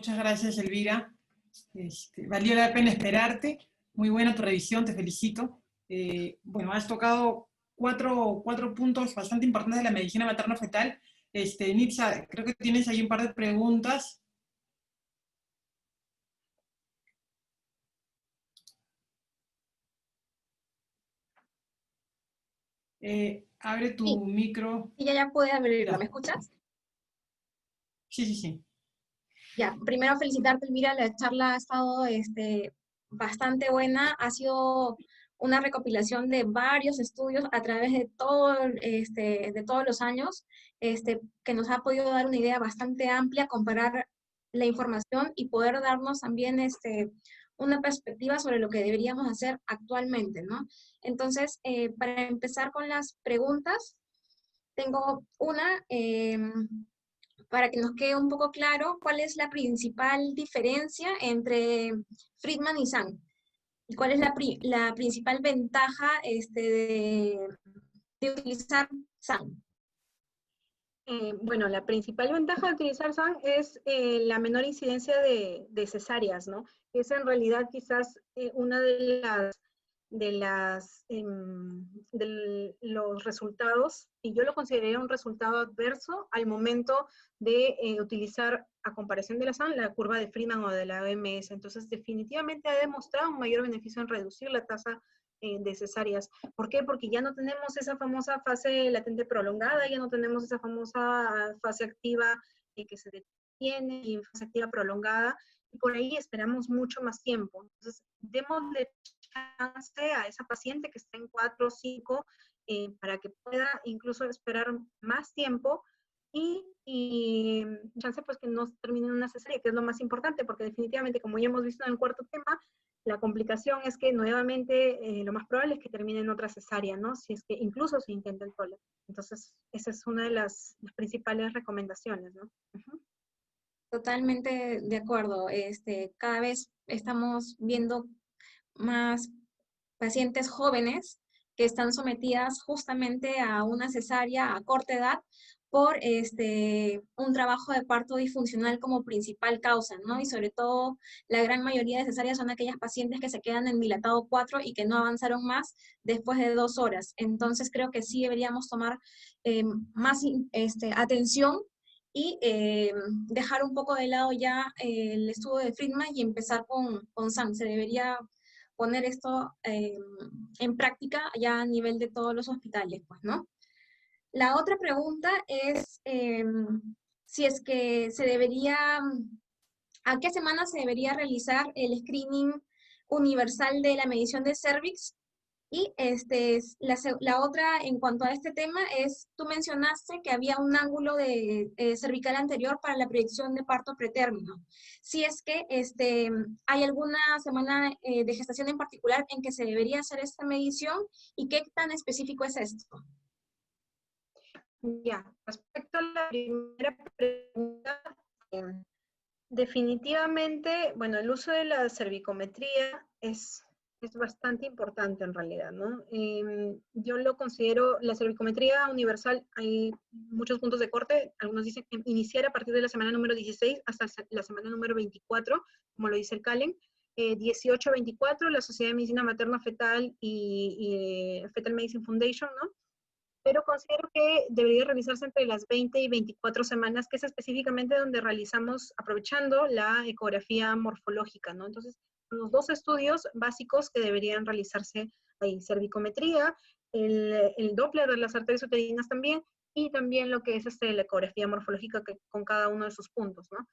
Muchas gracias, Elvira. Valió la pena esperarte. Muy buena tu revisión, te felicito. Bueno, has tocado cuatro puntos bastante importantes de la medicina materno-fetal. Nitza, creo que tienes ahí un par de preguntas. Abre tu Sí, micro. sí, ya pude abrirlo. Ya. ¿Me escuchas? Sí, sí, sí. Ya, primero felicitarte, Elvira, la charla ha estado bastante buena. Ha sido una recopilación de varios estudios a través de de todos los años, que nos ha podido dar una idea bastante amplia, comparar la información y poder darnos también una perspectiva sobre lo que deberíamos hacer actualmente, ¿no? Entonces, para empezar con las preguntas, tengo una. Para que nos quede un poco claro cuál es la principal diferencia entre Friedman y Zhang y cuál es la principal ventaja de utilizar Zhang. Bueno, la principal ventaja de utilizar SAN es la menor incidencia de cesáreas, ¿no? Es en realidad quizás una de los resultados, y yo lo consideraría un resultado adverso al momento de utilizar, a comparación de la SAN, la curva de Friedman o de la OMS. Entonces, definitivamente ha demostrado un mayor beneficio en reducir la tasa de cesáreas. ¿Por qué? Porque ya no tenemos esa famosa fase latente prolongada, ya no tenemos esa famosa fase activa que se detiene y fase activa prolongada, y por ahí esperamos mucho más tiempo. Entonces, démosle chance a esa paciente que está en 4 o 5 para que pueda incluso esperar más tiempo y chance pues que no termine en una cesárea, que es lo más importante, porque definitivamente, como ya hemos visto en el cuarto tema, la complicación es que nuevamente lo más probable es que termine en otra cesárea, ¿no? Si es que incluso se intenta el TOLE. Entonces, esa es una de las principales recomendaciones, ¿no? Totalmente de acuerdo. Cada vez estamos viendo más pacientes jóvenes que están sometidas justamente a una cesárea a corta edad por un trabajo de parto disfuncional como principal causa, ¿no? Y sobre todo, la gran mayoría de cesáreas son aquellas pacientes que se quedan en dilatado 4 y que no avanzaron más después de 2 horas. Entonces, creo que sí deberíamos tomar más atención y dejar un poco de lado ya el estudio de Friedman y empezar con SAM. Se debería poner esto en práctica ya a nivel de todos los hospitales, pues, ¿no? La otra pregunta es si es que se debería, ¿a qué semana se debería realizar el screening universal de la medición de cervix? Y la otra, en cuanto a este tema, es, tú mencionaste que había un ángulo de cervical anterior para la proyección de parto pretérmino. Si es que hay alguna semana de gestación en particular en que se debería hacer esta medición, ¿y qué tan específico es esto? Ya, respecto a la primera pregunta, definitivamente, bueno, el uso de la cervicometría es bastante importante en realidad, ¿no? Yo lo considero, la cervicometría universal, hay muchos puntos de corte, algunos dicen que iniciar a partir de la semana número 16 hasta la semana número 24, como lo dice el CALEN, 18-24, la Sociedad de Medicina Materna Fetal y Fetal Medicine Foundation, ¿no? Pero considero que debería realizarse entre las 20 y 24 semanas, que es específicamente donde realizamos, aprovechando la ecografía morfológica, ¿no? Entonces, los 2 estudios básicos que deberían realizarse ahí, cervicometría, el Doppler de las arterias uterinas también, y también lo que es la ecografía morfológica con cada uno de sus puntos, ¿no?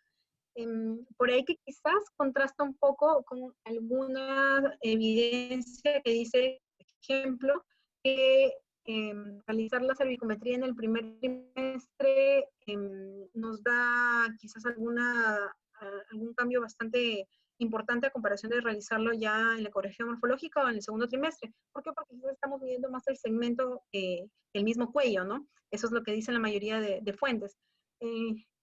Por ahí que quizás contrasta un poco con alguna evidencia que dice, por ejemplo, que realizar la cervicometría en el primer trimestre nos da quizás algún cambio bastante importante a comparación de realizarlo ya en la ecografía morfológica o en el segundo trimestre. ¿Por qué? Porque quizás estamos midiendo más el segmento, el mismo cuello, ¿no? Eso es lo que dicen la mayoría de fuentes.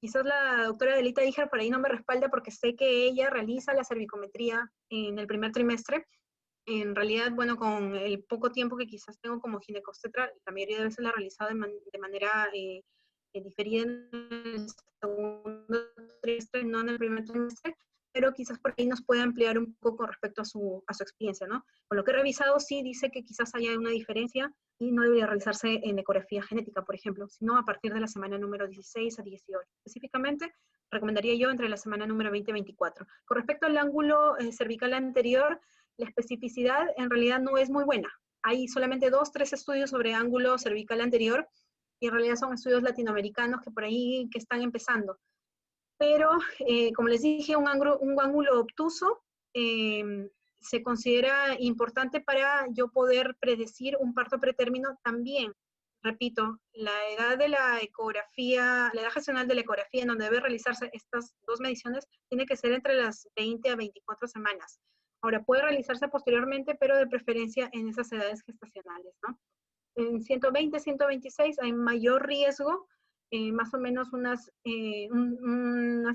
Quizás la doctora Adelita Díjar por ahí no me respalda porque sé que ella realiza la cervicometría en el primer trimestre. En realidad, bueno, con el poco tiempo que quizás tengo como ginecobstetra, la mayoría de veces la he realizado de manera diferida en el segundo trimestre, no en el primer trimestre, pero quizás por ahí nos puede ampliar un poco con respecto a su experiencia, ¿no? Con lo que he revisado, sí dice que quizás haya una diferencia y no debería realizarse en ecografía genética, por ejemplo, sino a partir de la semana número 16 a 18. Específicamente, recomendaría yo entre la semana número 20 y 24. Con respecto al ángulo cervical anterior, la especificidad en realidad no es muy buena. Hay solamente 2, 3 estudios sobre ángulo cervical anterior, y en realidad son estudios latinoamericanos que por ahí que están empezando. Pero, como les dije, un ángulo obtuso se considera importante para yo poder predecir un parto pretérmino también. Repito, la edad de la ecografía, la edad gestional de la ecografía en donde debe realizarse estas dos mediciones tiene que ser entre las 20 a 24 semanas. Ahora, puede realizarse posteriormente, pero de preferencia en esas edades gestacionales, ¿no? En 120, 126 hay mayor riesgo, más o menos una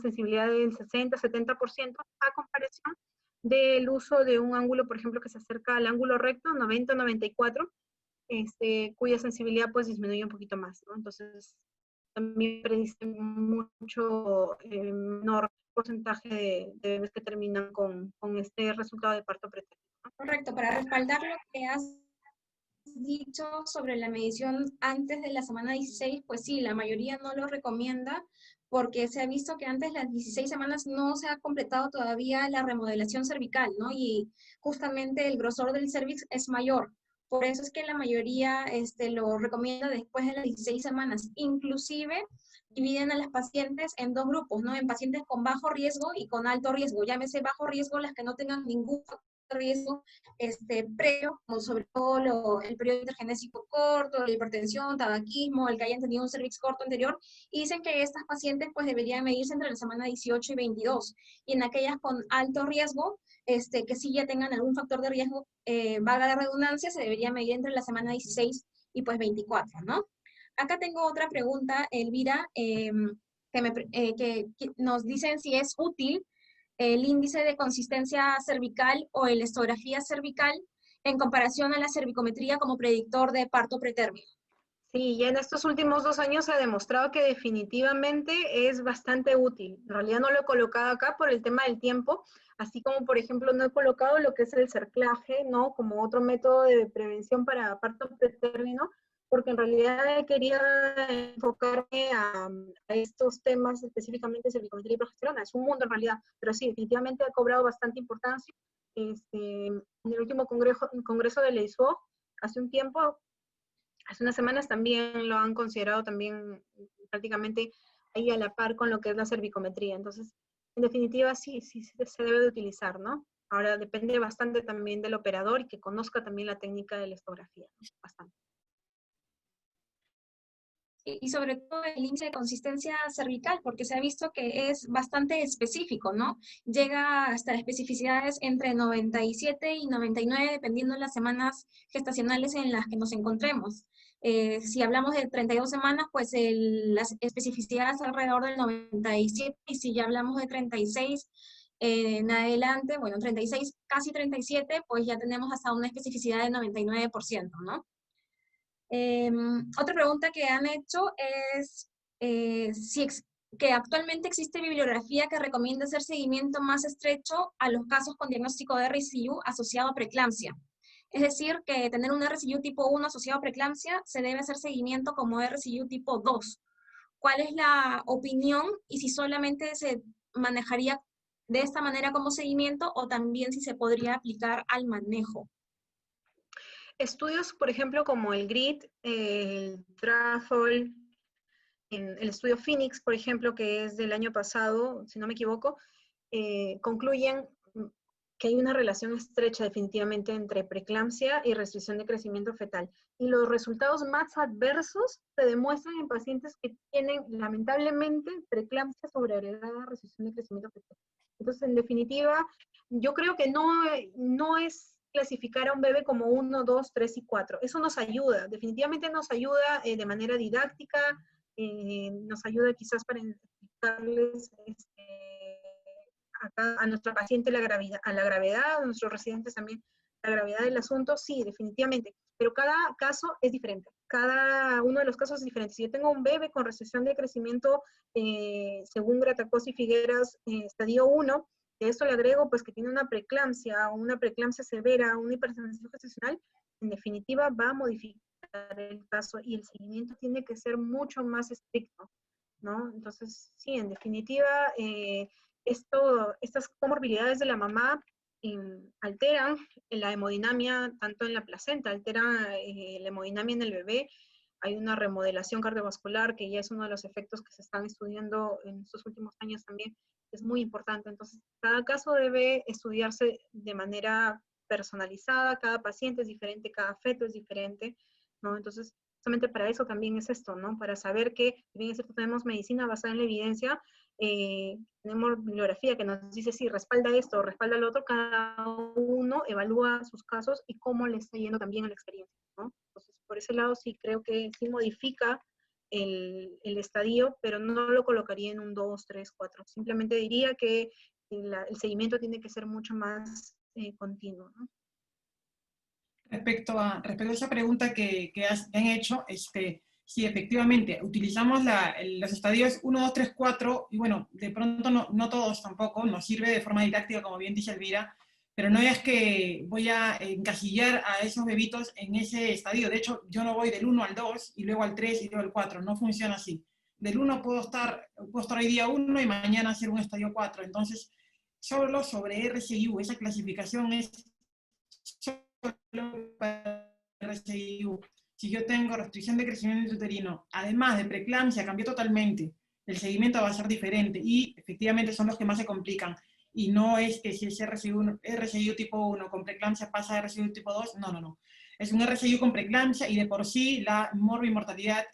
sensibilidad del 60-70% a comparación del uso de un ángulo, por ejemplo, que se acerca al ángulo recto, 90-94, cuya sensibilidad pues disminuye un poquito más, ¿no? Entonces, también predice mucho menor porcentaje de bebés que terminan con este resultado de parto pretérmino, ¿no? Correcto, para respaldar lo que has dicho sobre la medición antes de la semana 16, pues sí, la mayoría no lo recomienda porque se ha visto que antes de las 16 semanas no se ha completado todavía la remodelación cervical, ¿no? Y justamente el grosor del cervix es mayor. Por eso es que la mayoría lo recomienda después de las 16 semanas. Inclusive dividen a las pacientes en dos grupos, ¿no? En pacientes con bajo riesgo y con alto riesgo. Llámese bajo riesgo las que no tengan ningún riesgo previo, como sobre todo el periodo intergenésico corto, la hipertensión, tabaquismo, el que hayan tenido un cervix corto anterior, y dicen que estas pacientes pues deberían medirse entre la semana 18 y 22, y en aquellas con alto riesgo, que sí ya tengan algún factor de riesgo, valga la redundancia, se debería medir entre la semana 16 y pues 24, ¿no? Acá tengo otra pregunta, Elvira, que nos dicen si es útil el índice de consistencia cervical o elastografía cervical en comparación a la cervicometría como predictor de parto pretérmino. Sí, ya en estos últimos 2 años se ha demostrado que definitivamente es bastante útil. En realidad no lo he colocado acá por el tema del tiempo, así como por ejemplo no he colocado lo que es el cerclaje, ¿no? Como otro método de prevención para parto pretérmino, porque en realidad quería enfocarme a estos temas específicamente cervicometría y progesterona. Es un mundo en realidad, pero sí, definitivamente ha cobrado bastante importancia. En el último congreso de la ISO, hace un tiempo, hace unas semanas también lo han considerado también prácticamente ahí a la par con lo que es la cervicometría. Entonces, en definitiva, sí se debe de utilizar, ¿no? Ahora depende bastante también del operador y que conozca también la técnica de la elastografía, ¿no? Bastante. Y sobre todo el índice de consistencia cervical, porque se ha visto que es bastante específico, ¿no? Llega hasta especificidades entre 97 y 99, dependiendo de las semanas gestacionales en las que nos encontremos. Si hablamos de 32 semanas, pues las especificidades alrededor del 97, y si ya hablamos de 36 en adelante, bueno, 36, casi 37, pues ya tenemos hasta una especificidad del 99%, ¿no? Otra pregunta que han hecho es que actualmente existe bibliografía que recomienda hacer seguimiento más estrecho a los casos con diagnóstico de RCU asociado a preeclampsia. Es decir, que tener un RCU tipo 1 asociado a preeclampsia se debe hacer seguimiento como RCU tipo 2. ¿Cuál es la opinión y si solamente se manejaría de esta manera como seguimiento o también si se podría aplicar al manejo? Estudios, por ejemplo, como el GRID, el TRAFOL, el estudio Phoenix, por ejemplo, que es del año pasado, si no me equivoco, concluyen que hay una relación estrecha definitivamente entre preeclampsia y restricción de crecimiento fetal. Y los resultados más adversos se demuestran en pacientes que tienen, lamentablemente, preeclampsia sobreagregada, restricción de crecimiento fetal. Entonces, en definitiva, yo creo que no es clasificar a un bebé como 1, 2, 3 y 4. Eso nos ayuda, definitivamente nos ayuda de manera didáctica, nos ayuda quizás para explicarles a nuestra paciente a la gravedad, a nuestros residentes también, la gravedad del asunto, sí, definitivamente. Pero cada caso es diferente. cada uno de los casos es diferente. Si yo tengo un bebé con recesión de crecimiento, según Gratacosi y Figueras, estadio 1, de eso le agrego pues que tiene una preeclampsia o una preeclampsia severa, una hipertensión gestacional, en definitiva va a modificar el caso y el seguimiento tiene que ser mucho más estricto, ¿no? Entonces, sí, en definitiva, estas comorbilidades de la mamá alteran la hemodinamia tanto en la placenta, alteran la hemodinamia en el bebé. Hay una remodelación cardiovascular que ya es uno de los efectos que se están estudiando en estos últimos años también, es muy importante. Entonces, cada caso debe estudiarse de manera personalizada, cada paciente es diferente, cada feto es diferente, ¿no? Entonces, justamente para eso también es esto, ¿no? Para saber que, bien es cierto, tenemos medicina basada en la evidencia, tenemos bibliografía que nos dice si respalda esto o respalda lo otro, cada uno evalúa sus casos y cómo le está yendo también en la experiencia, ¿no? Entonces, por ese lado sí creo que sí modifica el estadio, pero no lo colocaría en un 2, 3, 4. Simplemente diría que el seguimiento tiene que ser mucho más continuo, ¿no? Respecto a esa pregunta que han hecho, sí, efectivamente, utilizamos los estadios 1, 2, 3, 4, y bueno, de pronto no todos tampoco, nos sirve de forma didáctica, como bien dice Elvira, pero no es que voy a encasillar a esos bebitos en ese estadio. De hecho, yo no voy del 1 al 2, y luego al 3, y luego al 4, no funciona así. Del 1 puedo estar hoy día 1 y mañana hacer un estadio 4, entonces, solo sobre RCIU, esa clasificación es para RCIU. Si yo tengo restricción de crecimiento uterino, además de preeclampsia, cambió totalmente. El seguimiento va a ser diferente y efectivamente son los que más se complican. Y no es que si es RCIU tipo 1 con preeclampsia pasa a RCIU tipo 2, no. Es un RCIU con preeclampsia y de por sí la morbimortalidad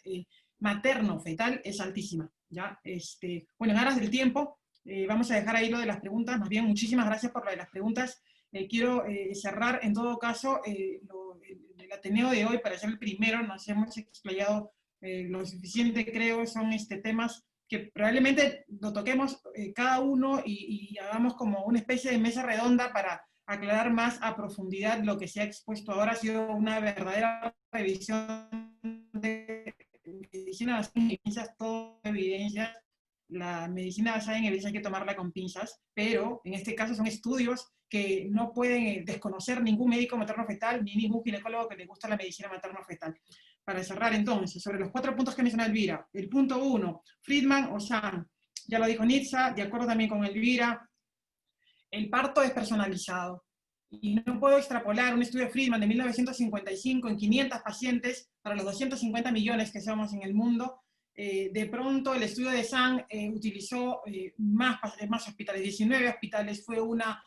materno-fetal es altísima. ¿Ya? Bueno, en aras del tiempo, vamos a dejar ahí lo de las preguntas. Más bien, muchísimas gracias por lo de las preguntas. Quiero cerrar, en todo caso, el Ateneo de hoy para ser el primero. Nos hemos explayado lo suficiente, creo, son temas que probablemente lo toquemos cada uno y hagamos como una especie de mesa redonda para aclarar más a profundidad lo que se ha expuesto ahora. Ha sido una verdadera revisión de medicina basada en evidencias, todo evidencias. La medicina basada en evidencias hay que tomarla con pinzas, pero en este caso son estudios que no pueden desconocer ningún médico materno-fetal ni ningún ginecólogo que le gusta la medicina materno-fetal. Para cerrar entonces, sobre los 4 puntos que mencionó Elvira, el punto 1, Friedman o Zhang, ya lo dijo Nitza, de acuerdo también con Elvira, el parto es personalizado. Y no puedo extrapolar un estudio de Friedman de 1955 en 500 pacientes para los 250 millones que somos en el mundo. De pronto el estudio de Zhang utilizó más hospitales, 19 hospitales, fue una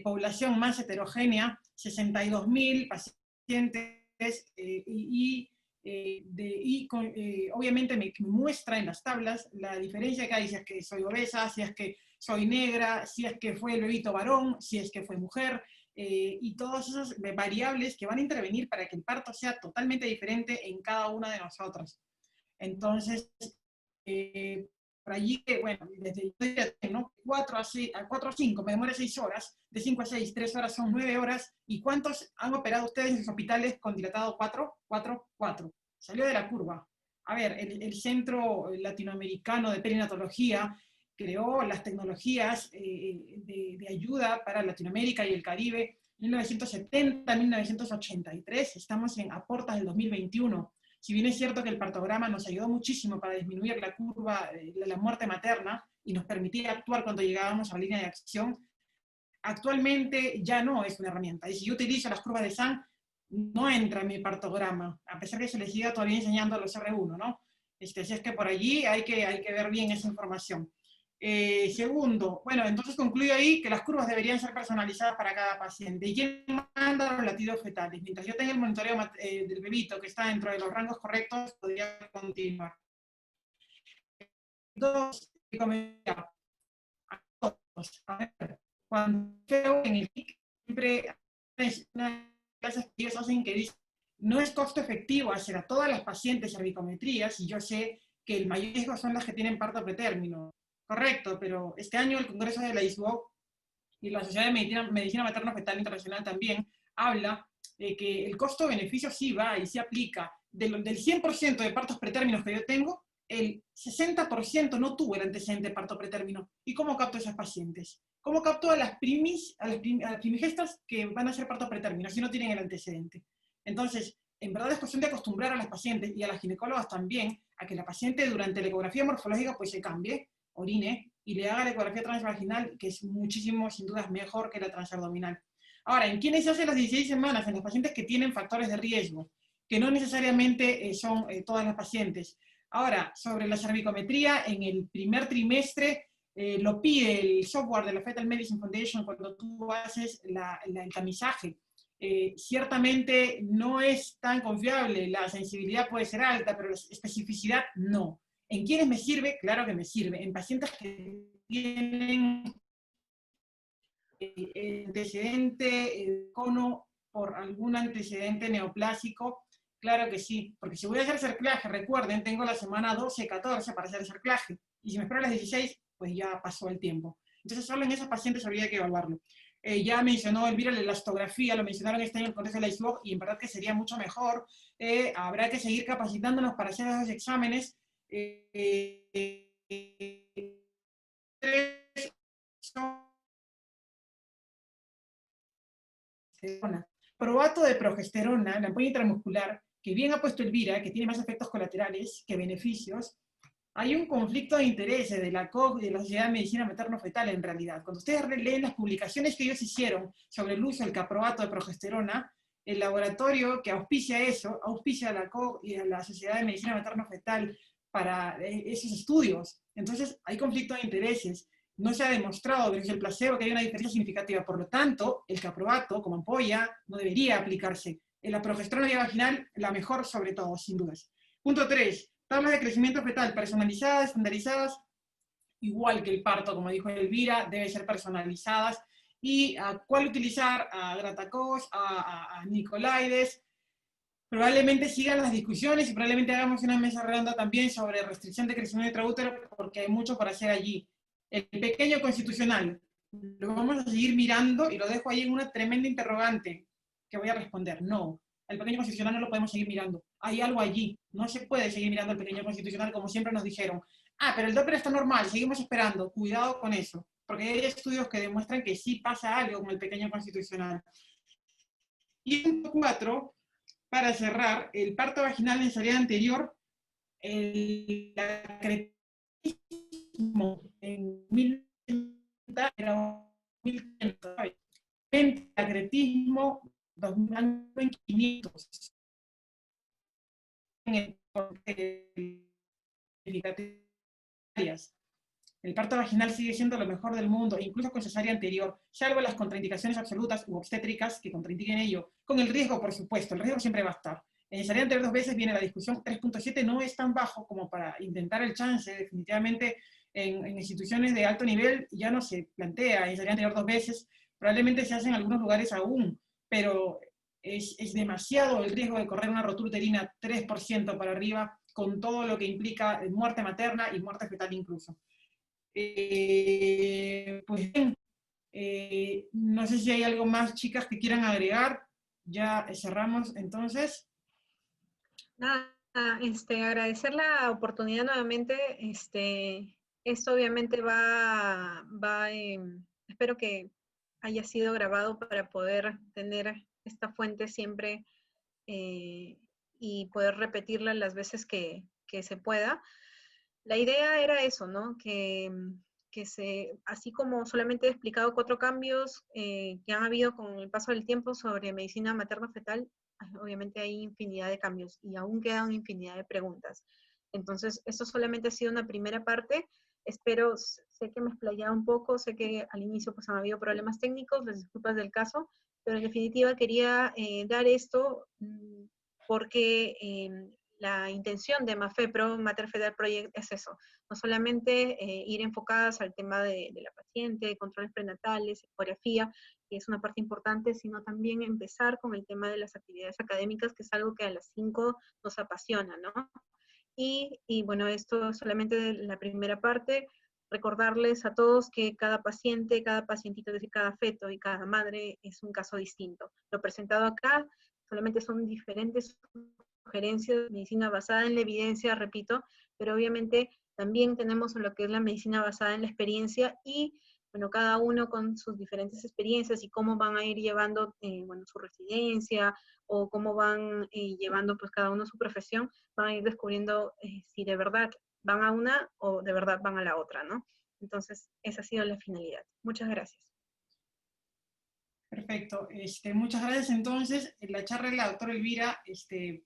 población más heterogénea, 62.000 pacientes, obviamente me muestra en las tablas la diferencia que hay, si es que soy obesa, si es que soy negra, si es que fue el bebito varón, si es que fue mujer, y todas esas variables que van a intervenir para que el parto sea totalmente diferente en cada una de nosotros. Entonces, por allí, bueno, desde ¿no? 4 a 5, me demora 6 horas, de 5 a 6, 3 horas son 9 horas, ¿y cuántos han operado ustedes en sus hospitales con dilatado 4? 4, 4. Salió de la curva. A ver, el Centro Latinoamericano de Perinatología creó las tecnologías de ayuda para Latinoamérica y el Caribe en 1970, 1983, estamos a puertas del 2021. Si bien es cierto que el partograma nos ayudó muchísimo para disminuir la curva de la muerte materna y nos permitía actuar cuando llegábamos a la línea de acción, actualmente ya no es una herramienta. Y si yo utilizo las curvas de Zhang, no entra en mi partograma, a pesar que se les siga todavía enseñando a los R1, ¿no? Así es que por allí hay que ver bien esa información. Segundo, bueno, entonces concluyo ahí que las curvas deberían ser personalizadas para cada paciente. ¿Y quién manda los latidos fetales? Mientras yo tenga el monitoreo del bebito que está dentro de los rangos correctos, podría continuar. Dos, a todos. A ver, cuando veo en el PIC, siempre hay unas clases que ellos hacen que dicen, no es costo efectivo hacer a todas las pacientes cervicometrías, y yo sé que el mayor riesgo son las que tienen parto pretérmino. Correcto, pero este año el Congreso de la ISWOC y la Sociedad de Medicina Materno-Fetal Internacional también habla que el costo-beneficio sí va y sí aplica. Del 100% de partos pretérminos que yo tengo, el 60% no tuvo el antecedente de parto pretérmino. ¿Y cómo capto a esas pacientes? ¿Cómo capto a las primigestas que van a hacer parto pretérmino si no tienen el antecedente? Entonces, en verdad es cuestión de acostumbrar a las pacientes y a las ginecólogas también a que la paciente durante la ecografía morfológica pues se cambie, orine y le haga la ecografía transvaginal, que es muchísimo, sin dudas, mejor que la transabdominal. Ahora, ¿en quiénes se hace las 16 semanas? En las pacientes que tienen factores de riesgo, que no necesariamente son todas las pacientes. Ahora, sobre la cervicometría, en el primer trimestre lo pide el software de la Fetal Medicine Foundation cuando tú haces el tamizaje. Ciertamente no es tan confiable, la sensibilidad puede ser alta, pero la especificidad no. ¿En quiénes me sirve? Claro que me sirve. En pacientes que tienen antecedente cono por algún antecedente neoplásico, claro que sí, porque si voy a hacer cerclaje, recuerden, tengo la semana 12, 14 para hacer cerclaje, y si me espero a las 16, pues ya pasó el tiempo. Entonces solo en esas pacientes habría que evaluarlo. Ya mencionó Elvira la elastografía, lo mencionaron este año en el Congreso de la ISLOG, y en verdad que sería mucho mejor. Habrá que seguir capacitándonos para hacer esos exámenes. Probato de progesterona, la ampolla intramuscular, que bien ha puesto Elvira, que tiene más efectos colaterales que beneficios. Hay un conflicto de intereses de la COG y de la Sociedad de Medicina Materno-Fetal en realidad. Cuando ustedes leen las publicaciones que ellos hicieron sobre el uso del caproato de progesterona, el laboratorio que auspicia eso, auspicia a la COG y a la Sociedad de Medicina Materno-Fetal para esos estudios. Entonces hay conflicto de intereses. No se ha demostrado desde el placebo que hay una diferencia significativa. Por lo tanto, el caproato como ampolla no debería aplicarse. En la progesterona vía vaginal, la mejor sobre todo, sin dudas. Punto 3. Tablas de crecimiento fetal personalizadas, estandarizadas, igual que el parto, como dijo Elvira, deben ser personalizadas. ¿Y a cuál utilizar? A Gratacos, a Nicolaides. Probablemente sigan las discusiones y probablemente hagamos una mesa redonda también sobre restricción de crecimiento intraútero, porque hay mucho por hacer allí. El pequeño constitucional, lo vamos a seguir mirando y lo dejo ahí en una tremenda interrogante que voy a responder. No, el pequeño constitucional no lo podemos seguir mirando. Hay algo allí. No se puede seguir mirando el pequeño constitucional como siempre nos dijeron. Ah, pero el Doppler está normal, seguimos esperando. Cuidado con eso, porque hay estudios que demuestran que sí pasa algo con el pequeño constitucional. Y punto 4, para cerrar, el parto vaginal en salida anterior, el acretismo en 1080 era 1500, el acretismo 2500 el parto vaginal sigue siendo lo mejor del mundo, incluso con cesárea anterior, salvo las contraindicaciones absolutas u obstétricas que contraindiquen ello, con el riesgo, por supuesto, el riesgo siempre va a estar. En cesárea anterior 2 veces viene la discusión, 3.7 no es tan bajo como para intentar el chance, definitivamente en instituciones de alto nivel ya no se plantea, en cesárea anterior 2 veces, probablemente se hace en algunos lugares aún, pero es demasiado el riesgo de correr una rotura uterina 3% para arriba, con todo lo que implica muerte materna y muerte fetal incluso. Pues bien, no sé si hay algo más, chicas, que quieran agregar. Ya cerramos entonces. Nada, agradecer la oportunidad nuevamente. Esto obviamente espero que haya sido grabado para poder tener esta fuente siempre y poder repetirla las veces que se pueda. La idea era eso, ¿no? Así como solamente he explicado 4 cambios que han habido con el paso del tiempo sobre medicina materno-fetal, obviamente hay infinidad de cambios y aún quedan infinidad de preguntas. Entonces, esto solamente ha sido una primera parte. Sé que me explayaba un poco, sé que al inicio pues han habido problemas técnicos, las disculpas del caso, pero en definitiva quería dar esto porque la intención de MAFEPRO, Mater Fetal Project, es eso, no solamente ir enfocadas al tema de la paciente, controles prenatales, ecografía, que es una parte importante, sino también empezar con el tema de las actividades académicas, que es algo que a las 5 nos apasiona, ¿no? Y bueno, esto es solamente la primera parte. Recordarles a todos que cada paciente, cada pacientito, es decir, cada feto y cada madre es un caso distinto. Lo presentado acá solamente son diferentes sugerencias de medicina basada en la evidencia, repito, pero obviamente también tenemos lo que es la medicina basada en la experiencia y, bueno, cada uno con sus diferentes experiencias y cómo van a ir llevando, bueno, su residencia o cómo van llevando pues cada uno su profesión, van a ir descubriendo si de verdad van a una o de verdad van a la otra, ¿no? Entonces, esa ha sido la finalidad. Muchas gracias. Perfecto. Muchas gracias. Entonces, la charla de la doctora Elvira,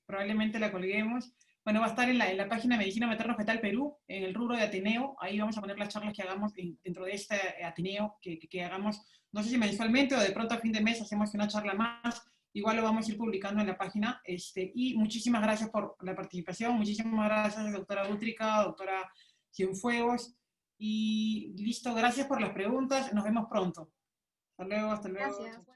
probablemente la colguemos. Bueno, va a estar en la página de Medicina Materno-Fetal Perú, en el rubro de Ateneo. Ahí vamos a poner las charlas que hagamos dentro de este Ateneo, que hagamos, no sé si mensualmente o de pronto a fin de mes hacemos una charla más. Igual lo vamos a ir publicando en la página. Y muchísimas gracias por la participación. Muchísimas gracias, doctora Útrica, doctora Cienfuegos. Y listo, gracias por las preguntas. Nos vemos pronto. Hasta luego, hasta luego. Gracias.